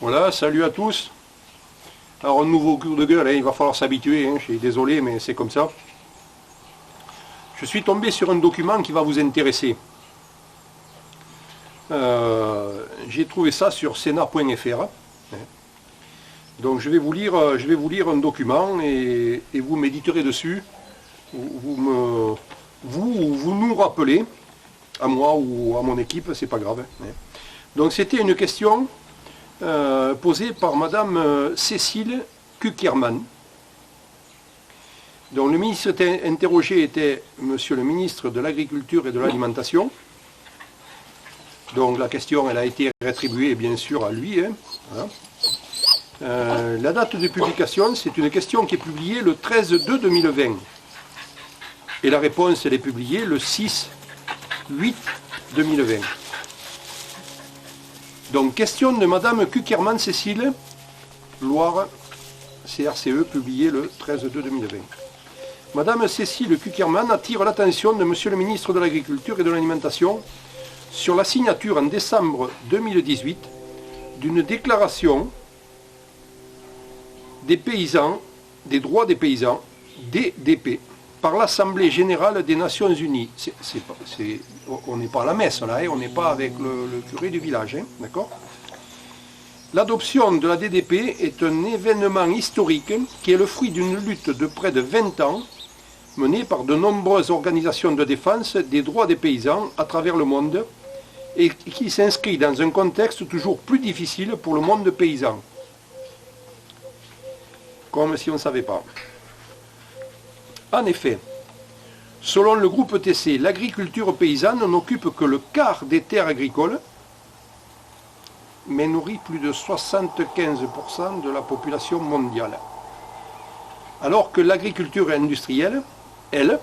Voilà, salut à tous. Alors un nouveau coup de gueule, hein, il va falloir s'habituer, hein, je suis désolé mais c'est comme ça. Je suis tombé sur un document qui va vous intéresser. J'ai trouvé ça sur Sénat.fr. Donc je vais vous lire un document et vous méditerez dessus. Vous nous rappelez, à moi ou à mon équipe, c'est pas grave. Hein. Donc c'était une question posée par Madame Cécile Cukierman. Donc le ministre interrogé était Monsieur le ministre de l'Agriculture et de l'Alimentation. Donc la question elle a été rétribuée bien sûr à lui. Hein. Voilà. La date de publication, c'est une question qui est publiée le 13/2/2020. Et la réponse elle est publiée le 6/8/2020. Donc, question de Madame Cukierman Cécile, Loire, CRCE, publié le 13/2/2020. Madame Cécile Cukierman attire l'attention de Monsieur le ministre de l'Agriculture et de l'Alimentation sur la signature en décembre 2018 d'une déclaration des paysans, des droits des paysans, DDP, par l'Assemblée Générale des Nations Unies. On n'est pas à la messe là, hein, on n'est pas avec le curé du village, hein, d'accord? L'adoption de la DDP est un événement historique qui est le fruit d'une lutte de près de 20 ans menée par de nombreuses organisations de défense des droits des paysans à travers le monde et qui s'inscrit dans un contexte toujours plus difficile pour le monde paysan. Comme si on ne savait pas. En effet, selon le groupe ETC, l'agriculture paysanne n'occupe que le quart des terres agricoles, mais nourrit plus de 75% de la population mondiale. Alors que l'agriculture industrielle, elle,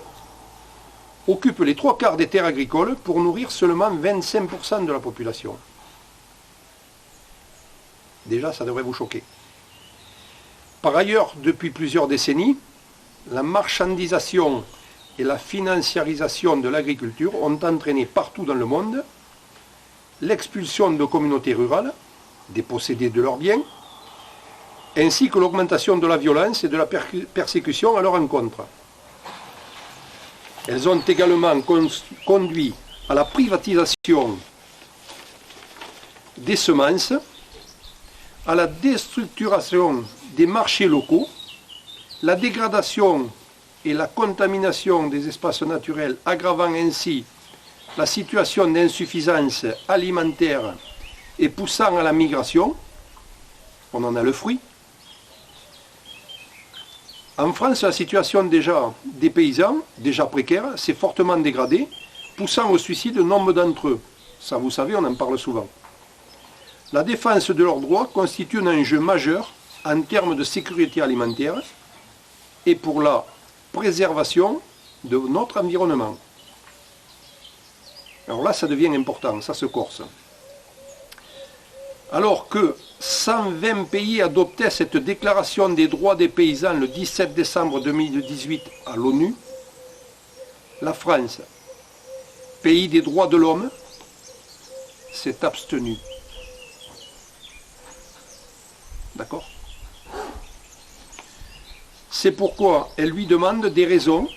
occupe les 3/4 des terres agricoles pour nourrir seulement 25% de la population. Déjà, ça devrait vous choquer. Par ailleurs, depuis plusieurs décennies, la marchandisation et la financiarisation de l'agriculture ont entraîné partout dans le monde l'expulsion de communautés rurales, dépossédées de leurs biens, ainsi que l'augmentation de la violence et de la persécution à leur encontre. Elles ont également conduit à la privatisation des semences, à la déstructuration des marchés locaux, la dégradation et la contamination des espaces naturels, aggravant ainsi la situation d'insuffisance alimentaire et poussant à la migration, on en a le fruit. En France, la situation des paysans, déjà précaire, s'est fortement dégradée, poussant au suicide nombre d'entre eux. Ça, vous savez, on en parle souvent. La défense de leurs droits constitue un enjeu majeur en termes de sécurité alimentaire et pour la préservation de notre environnement. Alors là, ça devient important, ça se corse. Alors que 120 pays adoptaient cette déclaration des droits des paysans le 17 décembre 2018 à l'ONU, la France, pays des droits de l'homme, s'est abstenue. D'accord ? C'est pourquoi elle lui demande les raisons,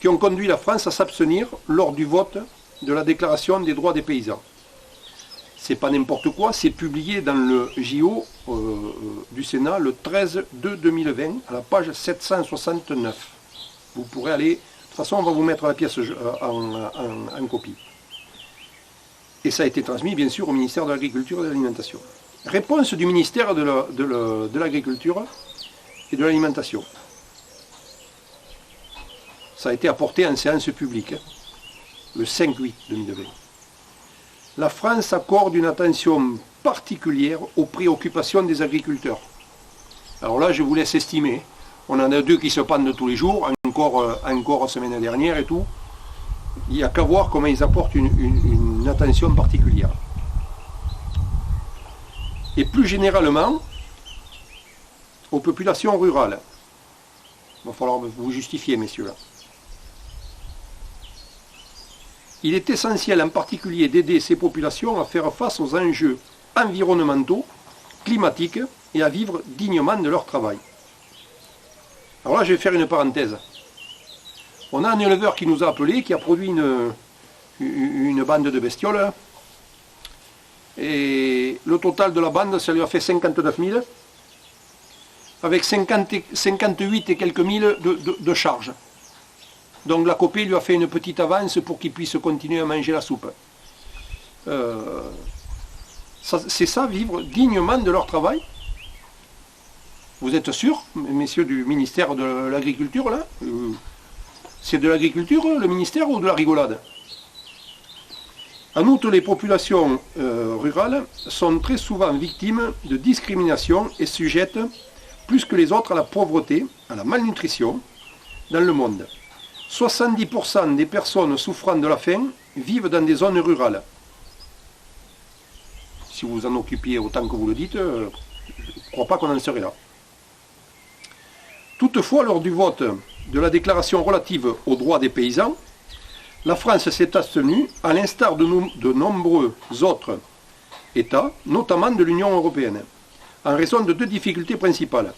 qui ont conduit la France à s'abstenir lors du vote de la déclaration des droits des paysans. C'est pas n'importe quoi, c'est publié dans le JO du Sénat le 13/2/2020 à la page 769. Vous pourrez aller, de toute façon on va vous mettre la pièce en copie. Et ça a été transmis, bien sûr, au ministère de l'Agriculture et de l'Alimentation. Réponse du ministère de l'Agriculture et de l'Alimentation. Ça a été apporté en séance publique, le 5/8/2020. La France accorde une attention particulière aux préoccupations des agriculteurs. Alors là, je vous laisse estimer. On en a 2 qui se pendent tous les jours, encore semaine dernière et tout. Il n'y a qu'à voir comment ils apportent une attention particulière. Et plus généralement, aux populations rurales. Il va falloir vous justifier, messieurs, là. Il est essentiel en particulier d'aider ces populations à faire face aux enjeux environnementaux, climatiques et à vivre dignement de leur travail. Alors là, je vais faire une parenthèse. On a un éleveur qui nous a appelé, qui a produit une bande de bestioles. Et le total de la bande, ça lui a fait 59 000, avec 58 et quelques mille de charges. Donc la COPE lui a fait une petite avance pour qu'il puisse continuer à manger la soupe. C'est ça, vivre dignement de leur travail? Vous êtes sûrs, messieurs du ministère de l'Agriculture, là? C'est de l'agriculture, le ministère, ou de la rigolade? En outre, les populations rurales sont très souvent victimes de discrimination et sujettes, plus que les autres, à la pauvreté, à la malnutrition dans le monde. 70% des personnes souffrant de la faim vivent dans des zones rurales. Si vous en occupiez autant que vous le dites, je ne crois pas qu'on en serait là. Toutefois, lors du vote de la déclaration relative aux droits des paysans, la France s'est abstenue, à l'instar de nombreux autres États, notamment de l'Union européenne, en raison de 2 difficultés principales.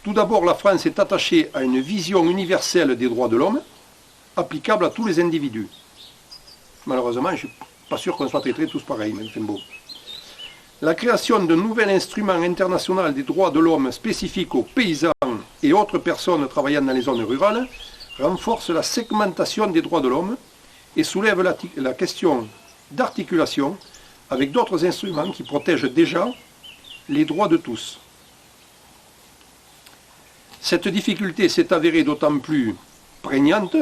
Tout d'abord, la France est attachée à une vision universelle des droits de l'homme, applicable à tous les individus. Malheureusement, je ne suis pas sûr qu'on soit traités tous pareils, mais c'est beau. La création d'un nouvel instrument international des droits de l'homme spécifique aux paysans et autres personnes travaillant dans les zones rurales renforce la segmentation des droits de l'homme et soulève la question d'articulation avec d'autres instruments qui protègent déjà les droits de tous. Cette difficulté s'est avérée d'autant plus prégnante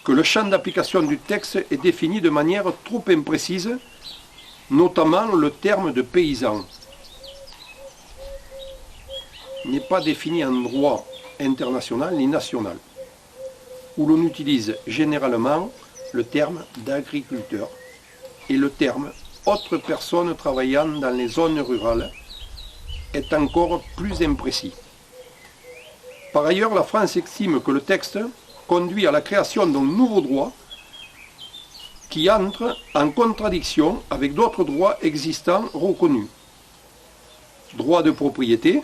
que le champ d'application du texte est défini de manière trop imprécise, notamment le terme de paysan n'est pas défini en droit international ni national, où l'on utilise généralement le terme d'agriculteur et le terme autre personne travaillant dans les zones rurales est encore plus imprécis. Par ailleurs, la France estime que le texte conduit à la création d'un nouveau droit qui entre en contradiction avec d'autres droits existants reconnus. Droit de propriété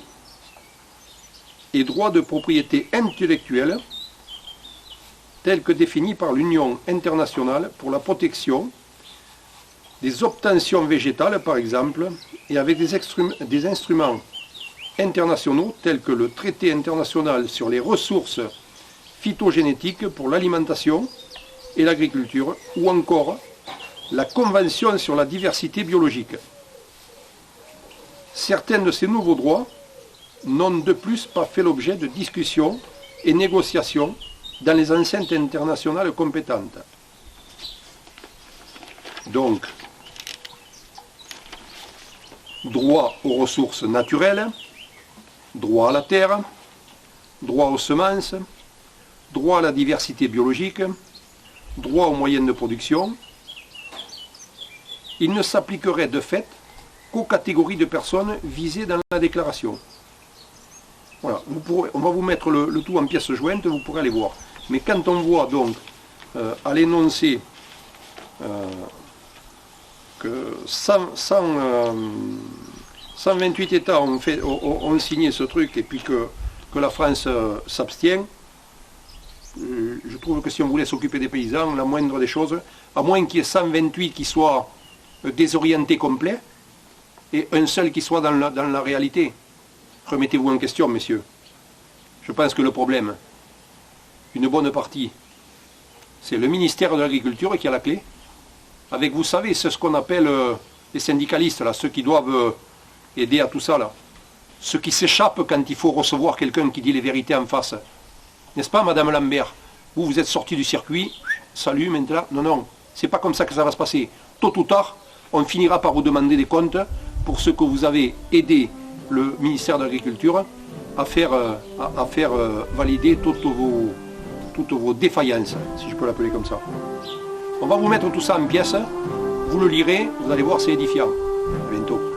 et droit de propriété intellectuelle tels que définis par l'Union internationale pour la protection des obtentions végétales, par exemple, et avec des instruments internationaux tels que le traité international sur les ressources phytogénétiques pour l'alimentation et l'agriculture, ou encore la Convention sur la diversité biologique. Certains de ces nouveaux droits n'ont de plus pas fait l'objet de discussions et négociations dans les enceintes internationales compétentes. Donc, droit aux ressources naturelles, droit à la terre, droit aux semences, droit à la diversité biologique, droit aux moyens de production, il ne s'appliquerait de fait qu'aux catégories de personnes visées dans la déclaration. Voilà, on va vous mettre le tout en pièces jointes, vous pourrez aller voir. Mais quand on voit donc à l'énoncé que 128 États ont signé ce truc et puis que la France s'abstient, je trouve que si on voulait s'occuper des paysans, la moindre des choses, à moins qu'il y ait 128 qui soient désorientés complets et un seul qui soit dans la réalité. Remettez-vous en question, messieurs. Je pense que le problème, une bonne partie, c'est le ministère de l'Agriculture qui a la clé. avec, vous savez, c'est ce qu'on appelle les syndicalistes, là, ceux qui doivent aider à tout ça, là. Ceux qui s'échappent quand il faut recevoir quelqu'un qui dit les vérités en face. N'est-ce pas, Madame Lambert? Vous êtes sorti du circuit, salut maintenant. Non, non, c'est pas comme ça que ça va se passer. Tôt ou tard, on finira par vous demander des comptes pour ce que vous avez aidé le ministère de l'Agriculture à faire valider toutes vos défaillances, si je peux l'appeler comme ça. On va vous mettre tout ça en pièces, vous le lirez, vous allez voir, c'est édifiant. À bientôt.